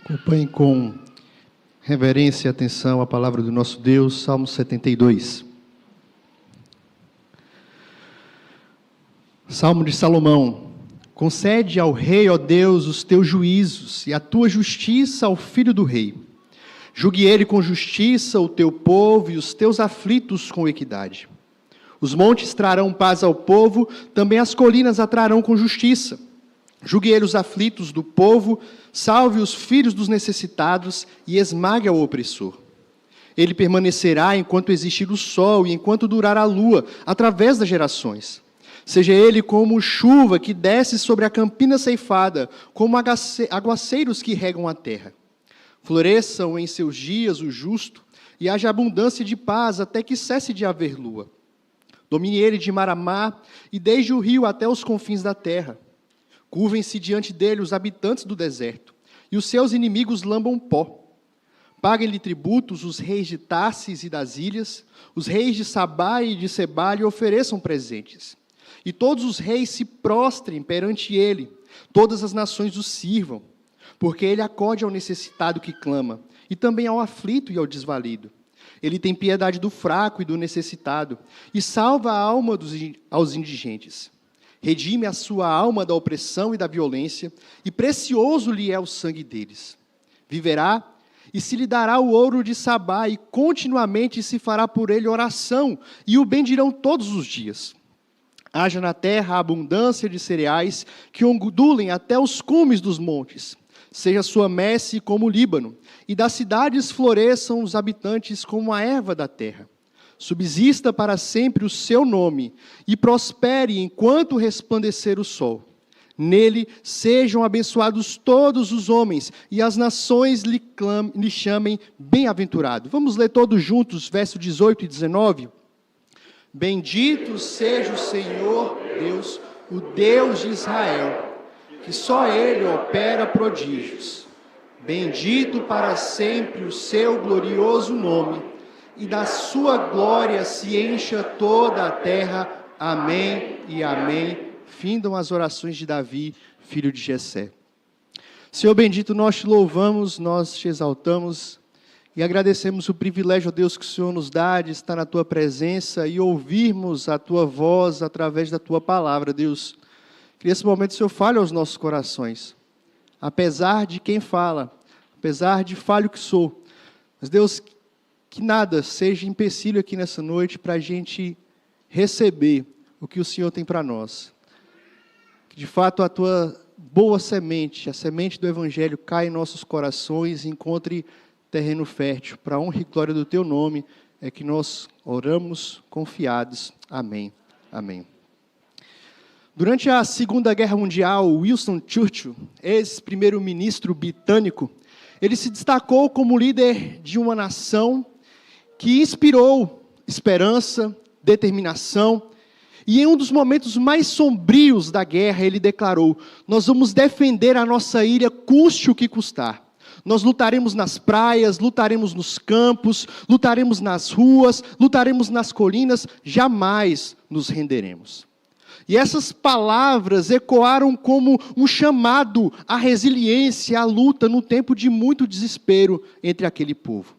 Acompanhe com reverência e atenção a palavra do nosso Deus, Salmo 72. Salmo de Salomão. Concede ao rei, ó Deus, os teus juízos e a tua justiça ao filho do rei. Julgue ele com justiça o teu povo e os teus aflitos com equidade. Os montes trarão paz ao povo, também as colinas a trarão com justiça. Julgue ele os aflitos do povo, salve os filhos dos necessitados e esmague ao opressor. Ele permanecerá enquanto existir o sol e enquanto durar a lua, através das gerações. Seja ele como chuva que desce sobre a campina ceifada, como aguaceiros que regam a terra. Floresçam em seus dias o justo, e haja abundância de paz até que cesse de haver lua. Domine ele de mar a mar, e desde o rio até os confins da terra. Curvem-se diante dele os habitantes do deserto, e os seus inimigos lambam pó. Paguem-lhe tributos os reis de Tarsis e das ilhas, os reis de Sabá e de Sebá lhe ofereçam presentes. E todos os reis se prostrem perante ele, todas as nações o sirvam, porque ele acode ao necessitado que clama, e também ao aflito e ao desvalido. Ele tem piedade do fraco e do necessitado, e salva a alma aos indigentes. Redime a sua alma da opressão e da violência, e precioso lhe é o sangue deles. Viverá, e se lhe dará o ouro de Sabá, e continuamente se fará por ele oração, e o bendirão todos os dias. Haja na terra abundância de cereais, que ondulem até os cumes dos montes. Seja sua messe como o Líbano, e das cidades floresçam os habitantes como a erva da terra. Subsista para sempre o seu nome, e prospere enquanto resplandecer o sol. Nele sejam abençoados todos os homens, e as nações lhe chamem bem-aventurado. Vamos ler todos juntos, versos 18 e 19. Bendito seja o Senhor Deus, o Deus de Israel, que só Ele opera prodígios. Bendito para sempre o seu glorioso nome, e da sua glória se encha toda a terra. Amém e amém. Findam as orações de Davi, filho de Jessé. Senhor bendito, nós te louvamos, nós te exaltamos e agradecemos o privilégio, ó Deus, que o Senhor nos dá de estar na tua presença e ouvirmos a tua voz através da tua palavra, Deus. Que nesse momento o Senhor fale aos nossos corações, apesar de quem fala, apesar de falho que sou. Mas Deus, que nada seja empecilho aqui nessa noite para a gente receber o que o Senhor tem para nós. Que de fato a tua boa semente, a semente do Evangelho, caia em nossos corações e encontre terreno fértil. Para a honra e glória do teu nome é que nós oramos confiados. Amém. Amém. Durante a Segunda Guerra Mundial, Winston Churchill, ex-primeiro-ministro britânico, ele se destacou como líder de uma nação que inspirou esperança, determinação, e em um dos momentos mais sombrios da guerra, ele declarou: nós vamos defender a nossa ilha, custe o que custar. Nós lutaremos nas praias, lutaremos nos campos, lutaremos nas ruas, lutaremos nas colinas, jamais nos renderemos. E essas palavras ecoaram como um chamado à resiliência, à luta, no tempo de muito desespero entre aquele povo.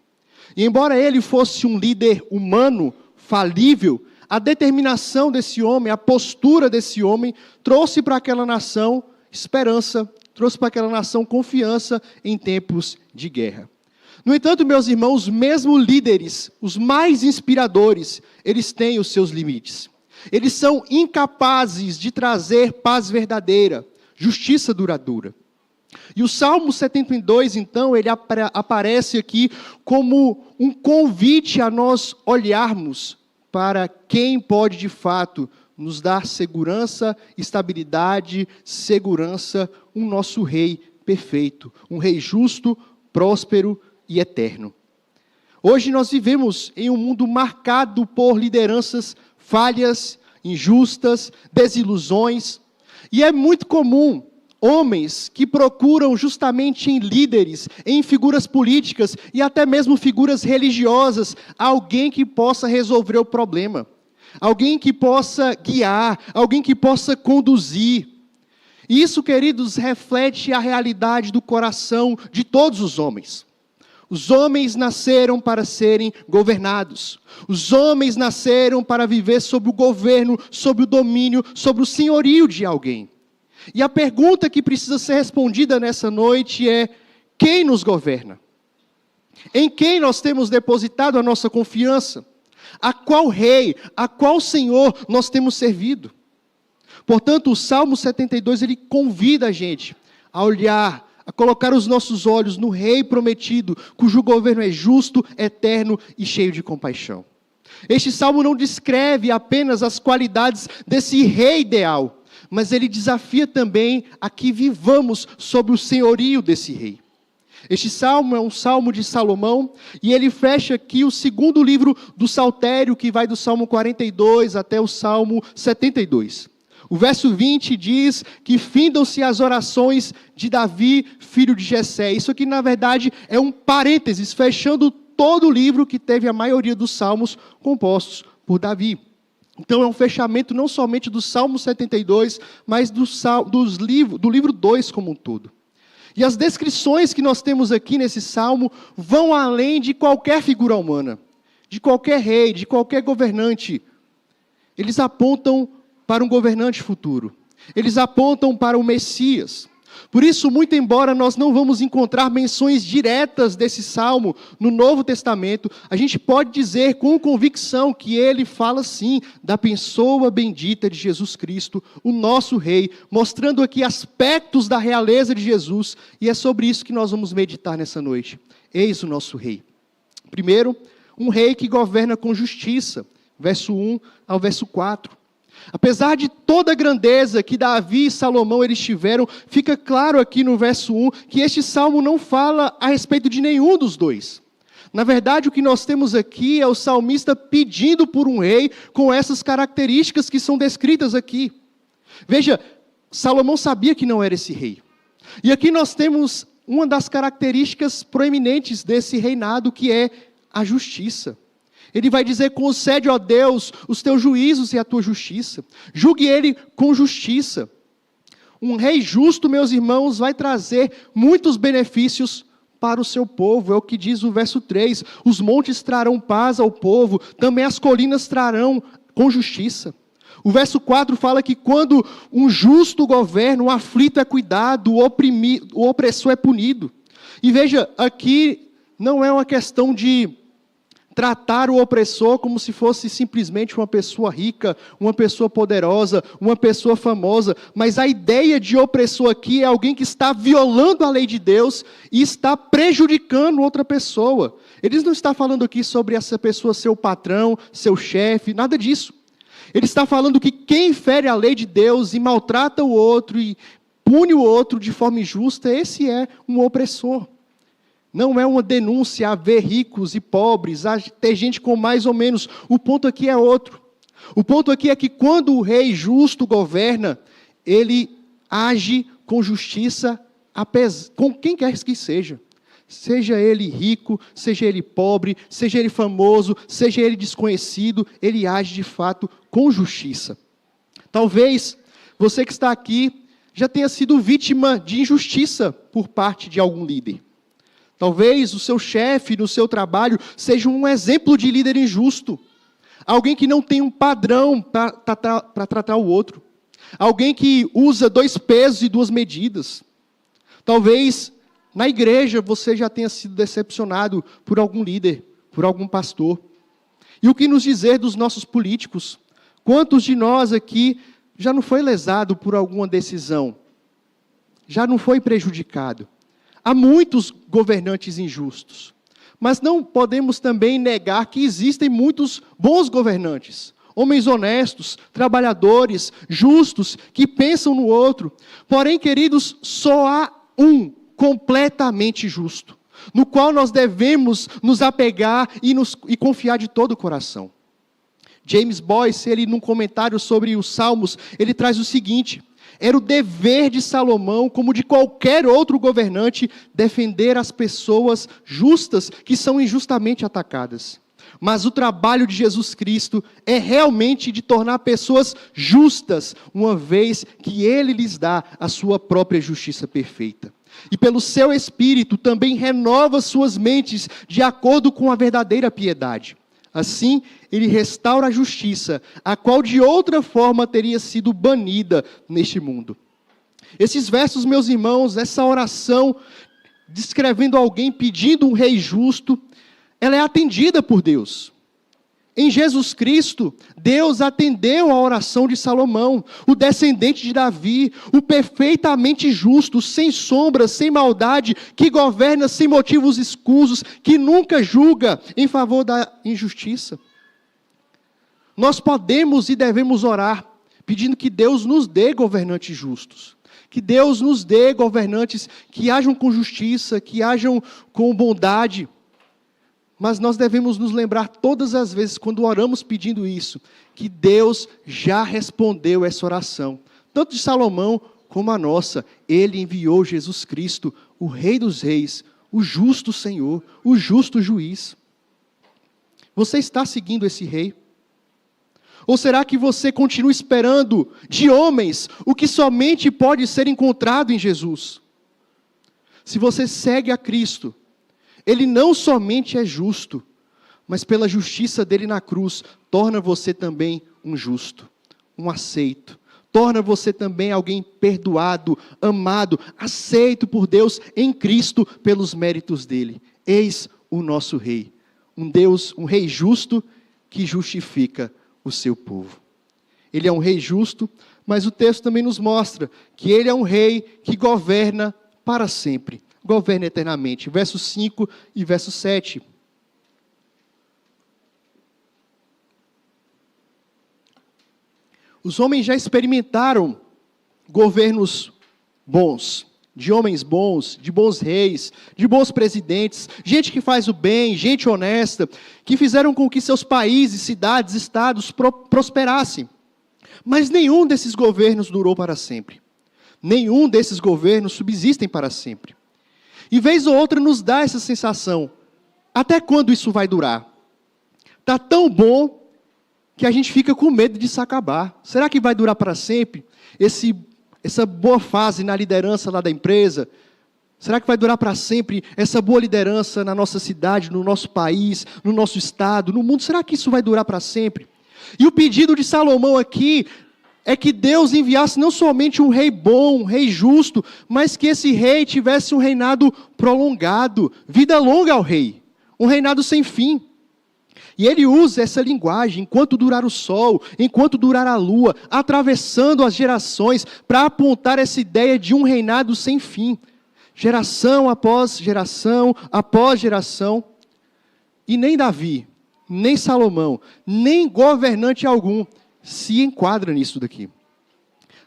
E embora ele fosse um líder humano, falível, a determinação desse homem, a postura desse homem, trouxe para aquela nação esperança, trouxe para aquela nação confiança em tempos de guerra. No entanto, meus irmãos, mesmo líderes, os mais inspiradores, eles têm os seus limites. Eles são incapazes de trazer paz verdadeira, justiça duradoura. E o Salmo 72, então, ele aparece aqui como um convite a nós olharmos para quem pode, de fato, nos dar segurança, estabilidade, segurança, um nosso rei perfeito, um rei justo, próspero e eterno. Hoje nós vivemos em um mundo marcado por lideranças falhas, injustas, desilusões, e é muito comum homens que procuram justamente em líderes, em figuras políticas e até mesmo figuras religiosas, alguém que possa resolver o problema, alguém que possa guiar, alguém que possa conduzir. Isso, queridos, reflete a realidade do coração de todos os homens. Os homens nasceram para serem governados. Os homens nasceram para viver sob o governo, sob o domínio, sob o senhorio de alguém. E a pergunta que precisa ser respondida nessa noite é: quem nos governa? Em quem nós temos depositado a nossa confiança? A qual rei, a qual senhor nós temos servido? Portanto, o Salmo 72, ele convida a gente a olhar, a colocar os nossos olhos no Rei prometido, cujo governo é justo, eterno e cheio de compaixão. Este Salmo não descreve apenas as qualidades desse Rei ideal, mas ele desafia também a que vivamos sob o senhorio desse Rei. Este Salmo é um Salmo de Salomão, e ele fecha aqui o segundo livro do Saltério, que vai do Salmo 42 até o Salmo 72. O verso 20 diz que findam-se as orações de Davi, filho de Jessé. Isso aqui, na verdade, é um parênteses, fechando todo o livro que teve a maioria dos salmos compostos por Davi. Então, é um fechamento não somente do Salmo 72, mas do livro 2 como um todo. E as descrições que nós temos aqui nesse salmo vão além de qualquer figura humana, de qualquer rei, de qualquer governante. Eles apontam para um governante futuro. Eles apontam para o Messias. Por isso, muito embora nós não vamos encontrar menções diretas desse salmo no Novo Testamento, a gente pode dizer com convicção que ele fala sim da pessoa bendita de Jesus Cristo, o nosso Rei, mostrando aqui aspectos da realeza de Jesus, e é sobre isso que nós vamos meditar nessa noite. Eis o nosso Rei. Primeiro, um Rei que governa com justiça, verso 1 ao verso 4. Apesar de toda a grandeza que Davi e Salomão eles tiveram, fica claro aqui no verso 1 que este salmo não fala a respeito de nenhum dos dois. Na verdade, o que nós temos aqui é o salmista pedindo por um rei com essas características que são descritas aqui. Veja, Salomão sabia que não era esse rei. E aqui nós temos uma das características proeminentes desse reinado, que é a justiça. Ele vai dizer: concede, ó Deus, os teus juízos e a tua justiça. Julgue ele com justiça. Um rei justo, meus irmãos, vai trazer muitos benefícios para o seu povo. É o que diz o verso 3. Os montes trarão paz ao povo, também as colinas trarão com justiça. O verso 4 fala que quando um justo governa, o aflito é cuidado, o opressor é punido. E veja, aqui não é uma questão de tratar o opressor como se fosse simplesmente uma pessoa rica, uma pessoa poderosa, uma pessoa famosa, mas a ideia de opressor aqui é alguém que está violando a lei de Deus e está prejudicando outra pessoa. Ele não está falando aqui sobre essa pessoa ser o patrão, seu chefe, nada disso. Ele está falando que quem fere a lei de Deus e maltrata o outro e pune o outro de forma injusta, esse é um opressor. Não é uma denúncia a ver ricos e pobres, a ter gente com mais ou menos. O ponto aqui é outro. O ponto aqui é que quando o rei justo governa, ele age com justiça com quem quer que seja. Seja ele rico, seja ele pobre, seja ele famoso, seja ele desconhecido, ele age de fato com justiça. Talvez você que está aqui já tenha sido vítima de injustiça por parte de algum líder. Talvez o seu chefe no seu trabalho seja um exemplo de líder injusto. Alguém que não tem um padrão para tratar o outro. Alguém que usa 2 pesos e 2 medidas. Talvez na igreja você já tenha sido decepcionado por algum líder, por algum pastor. E o que nos dizer dos nossos políticos? Quantos de nós aqui já não foi lesado por alguma decisão? Já não foi prejudicado? Há muitos governantes injustos, mas não podemos também negar que existem muitos bons governantes, homens honestos, trabalhadores, justos, que pensam no outro. Porém, queridos, só há um completamente justo, no qual nós devemos nos apegar e confiar de todo o coração. James Boyce, ele num comentário sobre os Salmos, ele traz o seguinte: era o dever de Salomão, como de qualquer outro governante, defender as pessoas justas que são injustamente atacadas. Mas o trabalho de Jesus Cristo é realmente de tornar pessoas justas, uma vez que Ele lhes dá a sua própria justiça perfeita. E pelo seu Espírito também renova suas mentes de acordo com a verdadeira piedade. Assim, Ele restaura a justiça, a qual de outra forma teria sido banida neste mundo. Esses versos, meus irmãos, essa oração, descrevendo alguém pedindo um rei justo, ela é atendida por Deus. Em Jesus Cristo, Deus atendeu a oração de Salomão, o descendente de Davi, o perfeitamente justo, sem sombra, sem maldade, que governa sem motivos escusos, que nunca julga em favor da injustiça. Nós podemos e devemos orar, pedindo que Deus nos dê governantes justos. Que Deus nos dê governantes que hajam com justiça, que hajam com bondade. Mas nós devemos nos lembrar todas as vezes, quando oramos pedindo isso, que Deus já respondeu essa oração. Tanto de Salomão como a nossa. Ele enviou Jesus Cristo, o Rei dos Reis, o justo Senhor, o justo juiz. Você está seguindo esse Rei? Ou será que você continua esperando de homens o que somente pode ser encontrado em Jesus? Se você segue a Cristo, Ele não somente é justo, mas pela justiça dele na cruz, torna você também um justo, um aceito. Torna você também alguém perdoado, amado, aceito por Deus em Cristo pelos méritos dele. Eis o nosso Rei, um Rei justo que justifica o seu povo. Ele é um Rei justo, mas o texto também nos mostra que Ele é um Rei que governa para sempre. Governa eternamente. Versos 5 e verso 7. Os homens já experimentaram governos bons, de homens bons, de bons reis, de bons presidentes, gente que faz o bem, gente honesta, que fizeram com que seus países, cidades, estados prosperassem. Mas nenhum desses governos durou para sempre. Nenhum desses governos subsistem para sempre. E vez ou outra nos dá essa sensação, até quando isso vai durar? Está tão bom que a gente fica com medo de se acabar. Será que vai durar para sempre? Essa boa fase na liderança lá da empresa, será que vai durar para sempre essa boa liderança na nossa cidade, no nosso país, no nosso estado, no mundo? Será que isso vai durar para sempre? E o pedido de Salomão aqui é que Deus enviasse não somente um rei bom, um rei justo, mas que esse rei tivesse um reinado prolongado, vida longa ao rei, um reinado sem fim. E ele usa essa linguagem, enquanto durar o sol, enquanto durar a lua, atravessando as gerações, para apontar essa ideia de um reinado sem fim. Geração após geração, após geração. E nem Davi, nem Salomão, nem governante algum se enquadra nisso daqui.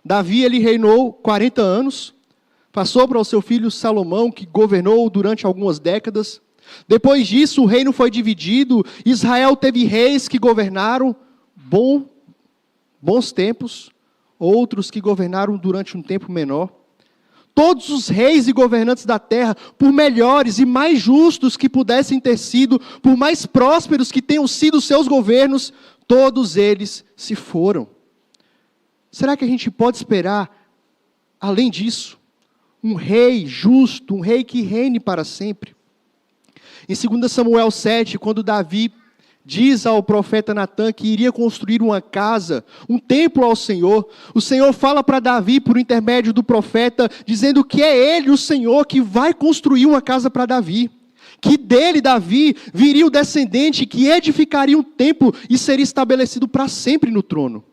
Davi, ele reinou 40 anos, passou para o seu filho Salomão, que governou durante algumas décadas. Depois disso, o reino foi dividido. Israel teve reis que governaram bons tempos, outros que governaram durante um tempo menor. Todos os reis e governantes da terra, por melhores e mais justos que pudessem ter sido, por mais prósperos que tenham sido seus governos, todos eles se foram. Será que a gente pode esperar, além disso, um rei justo, um rei que reine para sempre? Em 2 Samuel 7, quando Davi diz ao profeta Natã que iria construir uma casa, um templo ao Senhor, o Senhor fala para Davi por intermédio do profeta, dizendo que é ele, o Senhor, que vai construir uma casa para Davi. Que dele, Davi, viria o descendente que edificaria um templo e seria estabelecido para sempre no trono.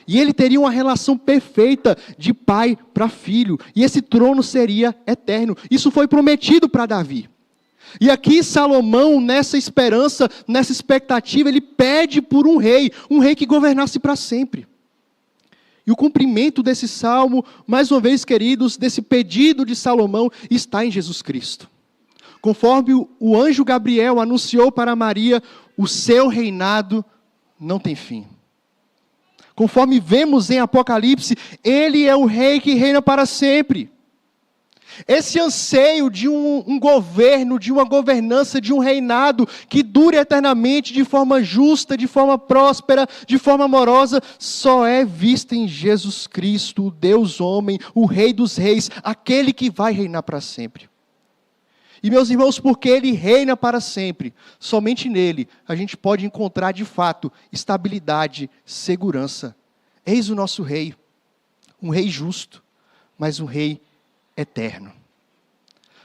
E ele teria uma relação perfeita de pai para filho. E esse trono seria eterno. Isso foi prometido para Davi. E aqui Salomão, nessa esperança, nessa expectativa, ele pede por um rei que governasse para sempre. E o cumprimento desse salmo, mais uma vez, queridos, desse pedido de Salomão, está em Jesus Cristo. Conforme o anjo Gabriel anunciou para Maria, o seu reinado não tem fim. Conforme vemos em Apocalipse, ele é o rei que reina para sempre. Esse anseio de um governo, de uma governança, de um reinado que dure eternamente de forma justa, de forma próspera, de forma amorosa, só é visto em Jesus Cristo, o Deus homem, o Rei dos reis, aquele que vai reinar para sempre. E meus irmãos, porque Ele reina para sempre, somente nele a gente pode encontrar de fato estabilidade, segurança. Eis o nosso Rei, um Rei justo, mas um Rei eterno.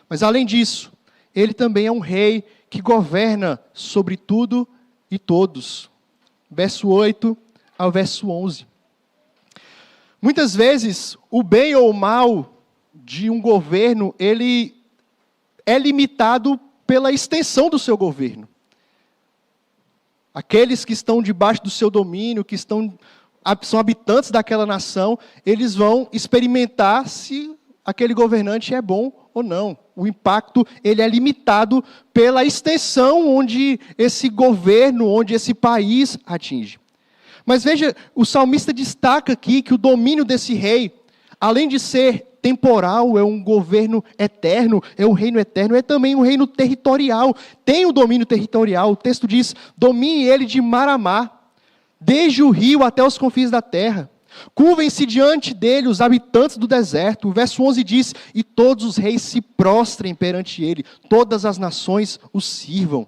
Mas além disso, Ele também é um Rei que governa sobre tudo e todos. Verso 8 ao verso 11. Muitas vezes, o bem ou o mal de um governo, ele é limitado pela extensão do seu governo. Aqueles que estão debaixo do seu domínio, que são habitantes daquela nação, eles vão experimentar se aquele governante é bom ou não. O impacto, ele é limitado pela extensão onde esse governo, onde esse país atinge. Mas veja, o salmista destaca aqui que o domínio desse rei, além de ser temporal, é um governo eterno, é um reino eterno, é também um reino territorial. Tem o domínio territorial. O texto diz: domine ele de mar a mar, desde o rio até os confins da terra. Curvem-se diante dele os habitantes do deserto. O verso 11 diz: e todos os reis se prostrem perante ele, todas as nações o sirvam.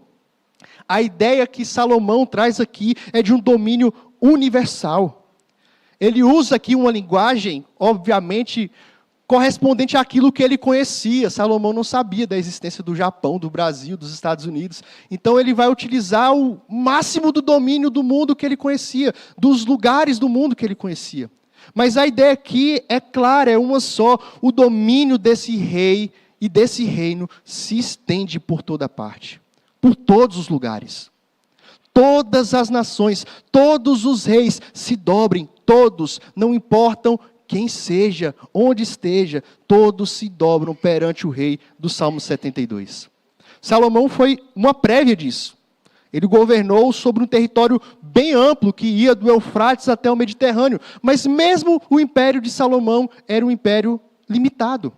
A ideia que Salomão traz aqui é de um domínio universal. Ele usa aqui uma linguagem, obviamente, correspondente àquilo que ele conhecia. Salomão não sabia da existência do Japão, do Brasil, dos Estados Unidos. Então ele vai utilizar o máximo do domínio do mundo que ele conhecia, dos lugares do mundo que ele conhecia. Mas a ideia aqui é clara, é uma só. O domínio desse rei e desse reino se estende por toda parte, por todos os lugares. Todas as nações, todos os reis se dobrem, todos, não importam quem seja, onde esteja, todos se dobram perante o rei do Salmo 72. Salomão foi uma prévia disso. Ele governou sobre um território bem amplo, que ia do Eufrates até o Mediterrâneo. Mas mesmo o império de Salomão era um império limitado.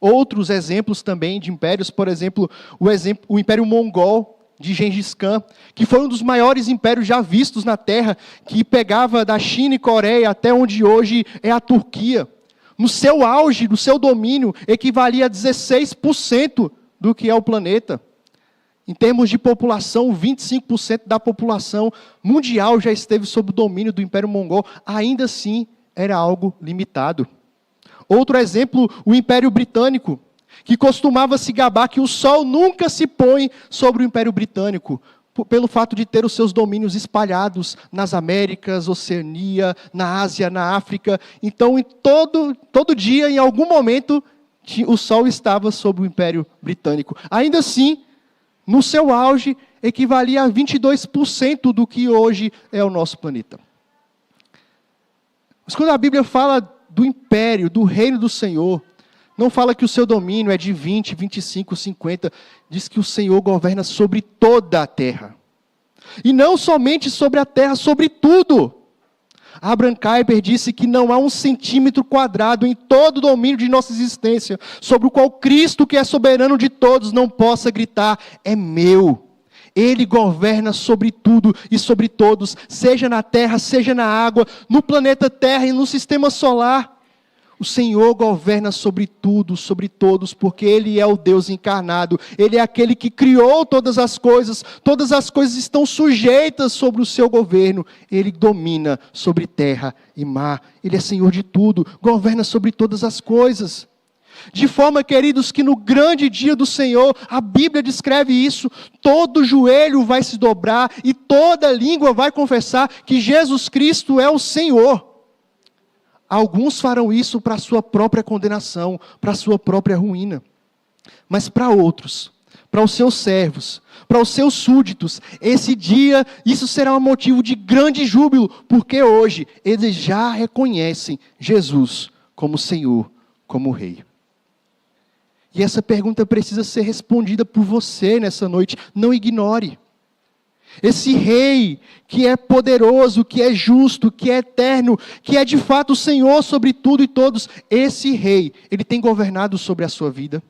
Outros exemplos também de impérios, por exemplo, o Império Mongol, de Gengis Khan, que foi um dos maiores impérios já vistos na Terra, que pegava da China e Coreia até onde hoje é a Turquia. No seu auge, no seu domínio, equivalia a 16% do que é o planeta. Em termos de população, 25% da população mundial já esteve sob o domínio do Império Mongol. Ainda assim, era algo limitado. Outro exemplo, o Império Britânico, que costumava se gabar que o sol nunca se põe sobre o Império Britânico, pelo fato de ter os seus domínios espalhados nas Américas, Oceania, na Ásia, na África. Então, todo dia, em algum momento, o sol estava sobre o Império Britânico. Ainda assim, no seu auge, equivalia a 22% do que hoje é o nosso planeta. Mas quando a Bíblia fala do império, do reino do Senhor, não fala que o seu domínio é de 20, 25, 50. Diz que o Senhor governa sobre toda a terra. E não somente sobre a terra, sobre tudo. Abraham Kuyper disse que não há 1 centímetro quadrado em todo o domínio de nossa existência, sobre o qual Cristo, que é soberano de todos, não possa gritar: é meu. Ele governa sobre tudo e sobre todos, seja na terra, seja na água, no planeta Terra e no sistema solar. O Senhor governa sobre tudo, sobre todos, porque Ele é o Deus encarnado. Ele é aquele que criou todas as coisas estão sujeitas sobre o seu governo. Ele domina sobre terra e mar. Ele é Senhor de tudo, governa sobre todas as coisas. De forma, queridos, que no grande dia do Senhor, a Bíblia descreve isso, todo joelho vai se dobrar e toda língua vai confessar que Jesus Cristo é o Senhor. Alguns farão isso para a sua própria condenação, para a sua própria ruína. Mas para outros, para os seus servos, para os seus súditos, esse dia, isso será um motivo de grande júbilo, porque hoje eles já reconhecem Jesus como Senhor, como Rei. E essa pergunta precisa ser respondida por você nessa noite. Não ignore. Esse rei que é poderoso, que é justo, que é eterno, que é de fato o Senhor sobre tudo e todos, esse rei, ele tem governado sobre a sua vida?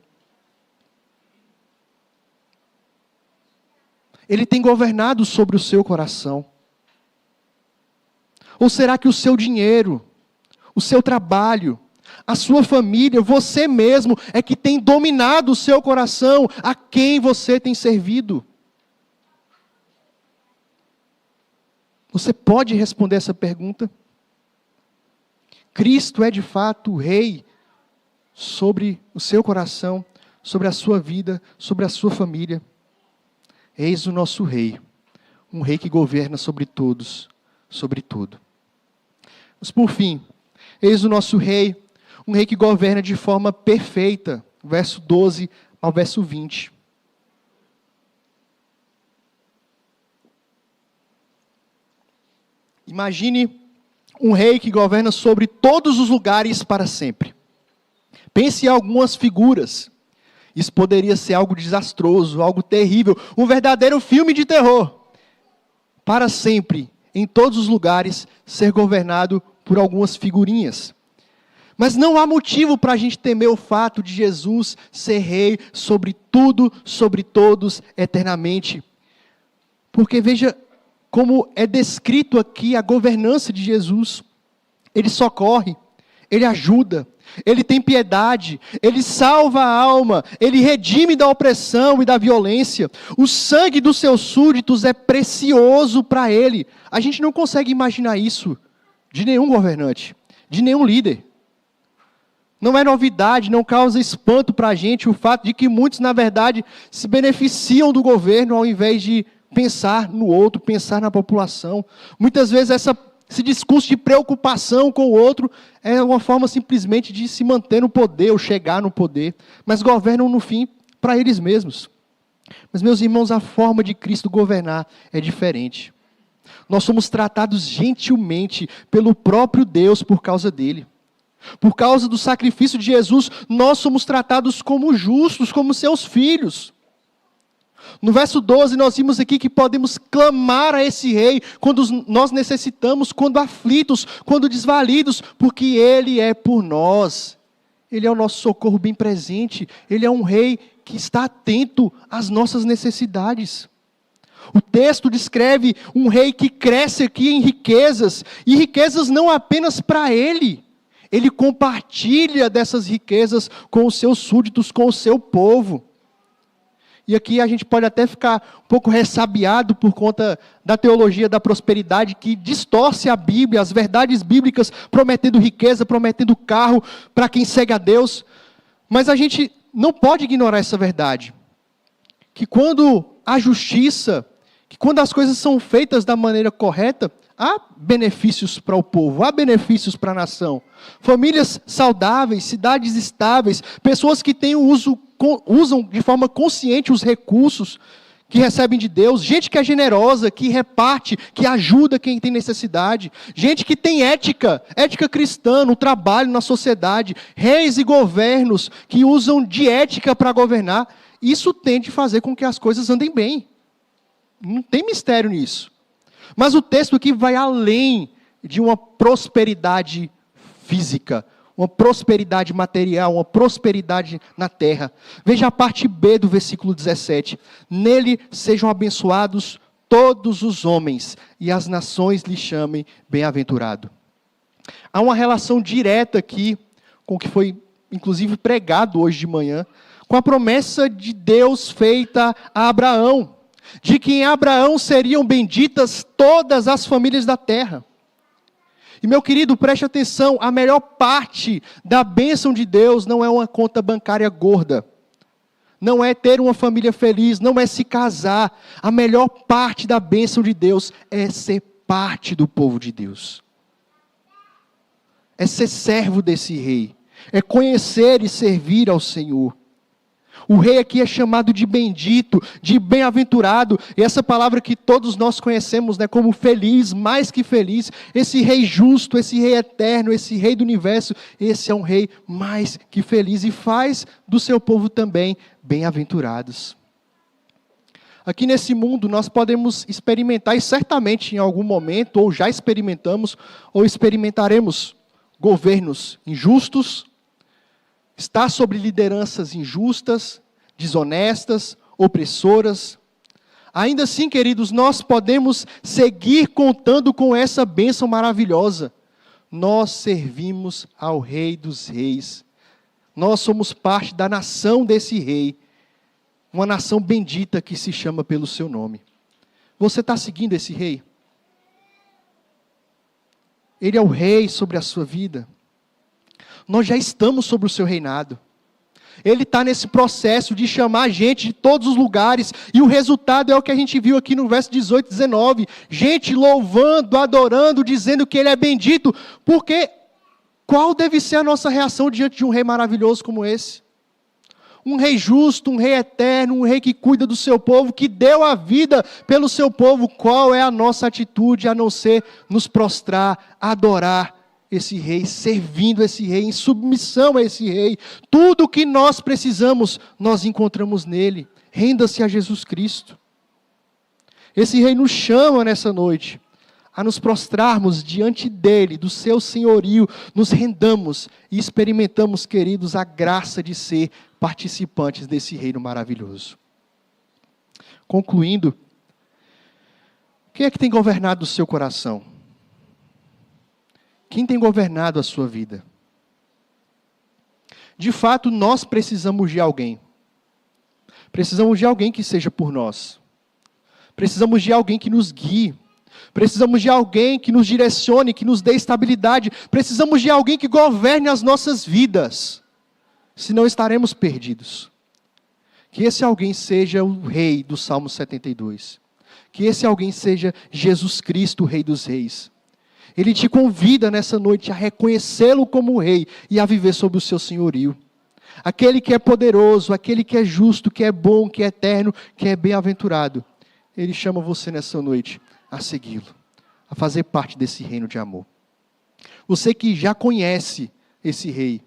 Ele tem governado sobre o seu coração? Ou será que o seu dinheiro, o seu trabalho, a sua família, você mesmo é que tem dominado o seu coração? A quem você tem servido? Você pode responder essa pergunta? Cristo é de fato o rei sobre o seu coração, sobre a sua vida, sobre a sua família? Eis o nosso rei, um rei que governa sobre todos, sobre tudo. Mas por fim, eis o nosso rei, um rei que governa de forma perfeita. Verso 12 ao verso 20. Imagine um rei que governa sobre todos os lugares para sempre. Pense em algumas figuras. Isso poderia ser algo desastroso, algo terrível, um verdadeiro filme de terror. Para sempre, em todos os lugares, ser governado por algumas figurinhas. Mas não há motivo para a gente temer o fato de Jesus ser rei sobre tudo, sobre todos, eternamente. Porque veja como é descrito aqui a governança de Jesus. Ele socorre, ele ajuda, ele tem piedade, ele salva a alma, ele redime da opressão e da violência. O sangue dos seus súditos é precioso para ele. A gente não consegue imaginar isso de nenhum governante, de nenhum líder. Não é novidade, não causa espanto para a gente o fato de que muitos, na verdade, se beneficiam do governo ao invés de pensar no outro, pensar na população. Muitas vezes esse discurso de preocupação com o outro é uma forma simplesmente de se manter no poder ou chegar no poder, mas governam no fim para eles mesmos. Mas, meus irmãos, a forma de Cristo governar é diferente. Nós somos tratados gentilmente pelo próprio Deus por causa dele. Por causa do sacrifício de Jesus, nós somos tratados como justos, como seus filhos. No verso 12, nós vimos aqui que podemos clamar a esse rei quando nós necessitamos, quando aflitos, quando desvalidos, porque ele é por nós. Ele é o nosso socorro bem presente. Ele é um rei que está atento às nossas necessidades. O texto descreve um rei que cresce aqui em riquezas, e riquezas não apenas para ele. Ele compartilha dessas riquezas com os seus súditos, com o seu povo. E aqui a gente pode até ficar um pouco ressabiado por conta da teologia da prosperidade que distorce a Bíblia, as verdades bíblicas, prometendo riqueza, prometendo carro para quem segue a Deus. Mas a gente não pode ignorar essa verdade. Que quando há justiça, que quando as coisas são feitas da maneira correta, há benefícios para o povo, há benefícios para a nação. Famílias saudáveis, cidades estáveis, pessoas que usam de forma consciente os recursos que recebem de Deus, gente que é generosa, que reparte, que ajuda quem tem necessidade, gente que tem ética cristã no trabalho, na sociedade, reis e governos que usam de ética para governar. Isso tende a fazer com que as coisas andem bem. Não tem mistério nisso. Mas o texto aqui vai além de uma prosperidade física, uma prosperidade material, uma prosperidade na terra. Veja a parte B do versículo 17. Nele sejam abençoados todos os homens, e as nações lhe chamem bem-aventurado. Há uma relação direta aqui com o que foi, inclusive, pregado hoje de manhã, com a promessa de Deus feita a Abraão, de que em Abraão seriam benditas todas as famílias da terra. E meu querido, preste atenção, a melhor parte da bênção de Deus não é uma conta bancária gorda, não é ter uma família feliz, não é se casar. A melhor parte da bênção de Deus é ser parte do povo de Deus. É ser servo desse rei, é conhecer e servir ao Senhor. O rei aqui é chamado de bendito, de bem-aventurado, e essa palavra que todos nós conhecemos, né, como feliz, mais que feliz, esse rei justo, esse rei eterno, esse rei do universo, esse é um rei mais que feliz, e faz do seu povo também bem-aventurados. Aqui nesse mundo nós podemos experimentar, e certamente em algum momento, ou já experimentamos, ou experimentaremos, governos injustos, estar sobre lideranças injustas, desonestas, opressoras. Ainda assim, queridos, nós podemos seguir contando com essa bênção maravilhosa. Nós servimos ao Rei dos Reis. Nós somos parte da nação desse Rei. Uma nação bendita que se chama pelo seu nome. Você está seguindo esse Rei? Ele é o Rei sobre a sua vida. Nós já estamos sobre o seu reinado. Ele está nesse processo de chamar gente de todos os lugares. E o resultado é o que a gente viu aqui no verso 18 e 19. Gente louvando, adorando, dizendo que Ele é bendito. Porque qual deve ser a nossa reação diante de um Rei maravilhoso como esse? Um Rei justo, um Rei eterno, um Rei que cuida do seu povo, que deu a vida pelo seu povo. Qual é a nossa atitude a não ser nos prostrar, adorar esse Rei, servindo esse Rei, em submissão a esse Rei? Tudo o que nós precisamos, nós encontramos nele. Renda-se a Jesus Cristo. Esse Rei nos chama nessa noite a nos prostrarmos diante dele, do seu senhorio, nos rendamos e experimentamos, queridos, a graça de ser participantes desse reino maravilhoso. Concluindo, quem é que tem governado o seu coração? Quem tem governado a sua vida? De fato, nós precisamos de alguém. Precisamos de alguém que seja por nós. Precisamos de alguém que nos guie. Precisamos de alguém que nos direcione, que nos dê estabilidade. Precisamos de alguém que governe as nossas vidas. Senão estaremos perdidos. Que esse alguém seja o Rei do Salmo 72. Que esse alguém seja Jesus Cristo, o Rei dos Reis. Ele te convida nessa noite a reconhecê-lo como Rei e a viver sob o seu senhorio. Aquele que é poderoso, aquele que é justo, que é bom, que é eterno, que é bem-aventurado. Ele chama você nessa noite a segui-lo, a fazer parte desse reino de amor. Você que já conhece esse Rei,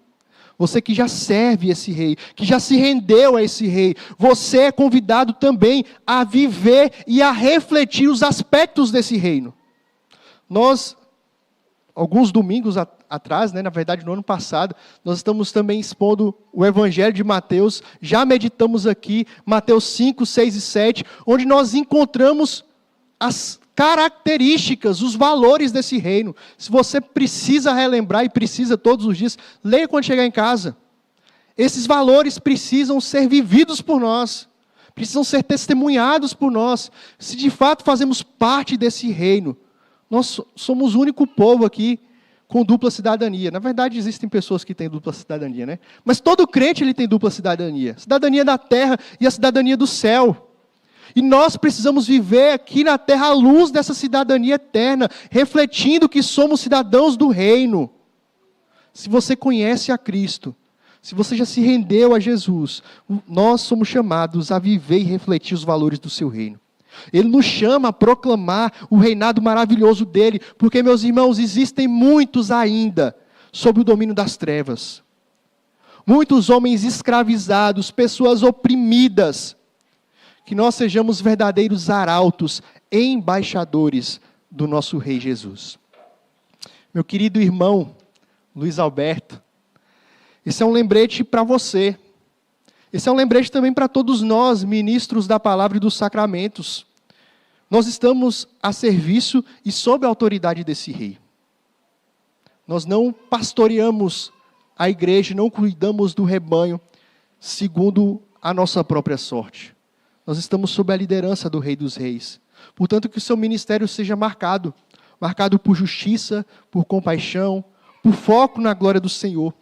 você que já serve esse Rei, que já se rendeu a esse Rei, você é convidado também a viver e a refletir os aspectos desse reino. Nós, alguns domingos atrás, na verdade no ano passado, nós estamos também expondo o Evangelho de Mateus, já meditamos aqui, Mateus 5, 6 e 7, onde nós encontramos as características, os valores desse reino. Se você precisa relembrar e precisa todos os dias, leia quando chegar em casa. Esses valores precisam ser vividos por nós, precisam ser testemunhados por nós. Se de fato fazemos parte desse reino, nós somos o único povo aqui com dupla cidadania. Na verdade, existem pessoas que têm dupla cidadania, né? Mas todo crente ele tem dupla cidadania. Cidadania da terra e a cidadania do céu. E nós precisamos viver aqui na terra à luz dessa cidadania eterna, refletindo que somos cidadãos do reino. Se você conhece a Cristo, se você já se rendeu a Jesus, nós somos chamados a viver e refletir os valores do seu reino. Ele nos chama a proclamar o reinado maravilhoso dele, porque, meus irmãos, existem muitos ainda sob o domínio das trevas. Muitos homens escravizados, pessoas oprimidas. Que nós sejamos verdadeiros arautos, embaixadores do nosso Rei Jesus. Meu querido irmão Luiz Alberto, esse é um lembrete para você. Esse é um lembrete também para todos nós, ministros da palavra e dos sacramentos. Nós estamos a serviço e sob a autoridade desse Rei. Nós não pastoreamos a igreja, não cuidamos do rebanho segundo a nossa própria sorte. Nós estamos sob a liderança do Rei dos Reis. Portanto, que o seu ministério seja marcado por justiça, por compaixão, por foco na glória do Senhor.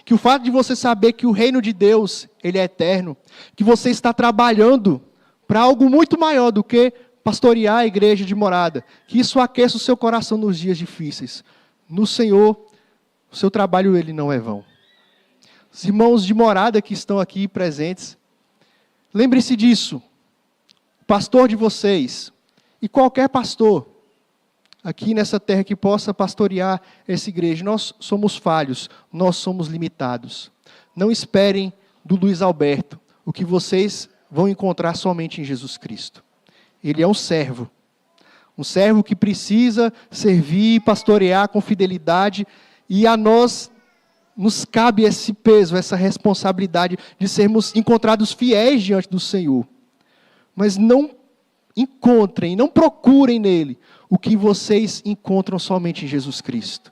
Que o fato de você saber que o reino de Deus, ele é eterno, que você está trabalhando para algo muito maior do que pastorear a igreja de morada, que isso aqueça o seu coração nos dias difíceis. No Senhor, o seu trabalho ele não é vão. Os irmãos de morada que estão aqui presentes, lembre-se disso. O pastor de vocês, e qualquer pastor aqui nessa terra que possa pastorear essa igreja, nós somos falhos, nós somos limitados. Não esperem do Luiz Alberto o que vocês vão encontrar somente em Jesus Cristo. Ele é um servo que precisa servir e pastorear com fidelidade, e a nós nos cabe esse peso, essa responsabilidade de sermos encontrados fiéis diante do Senhor. Mas não encontrem, não procurem nele o que vocês encontram somente em Jesus Cristo.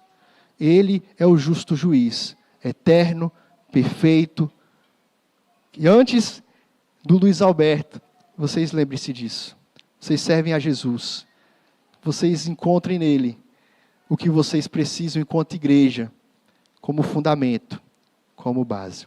Ele é o justo juiz, eterno, perfeito. E antes do Luiz Alberto, vocês lembrem-se disso. Vocês servem a Jesus. Vocês encontrem nele o que vocês precisam enquanto igreja, como fundamento, como base.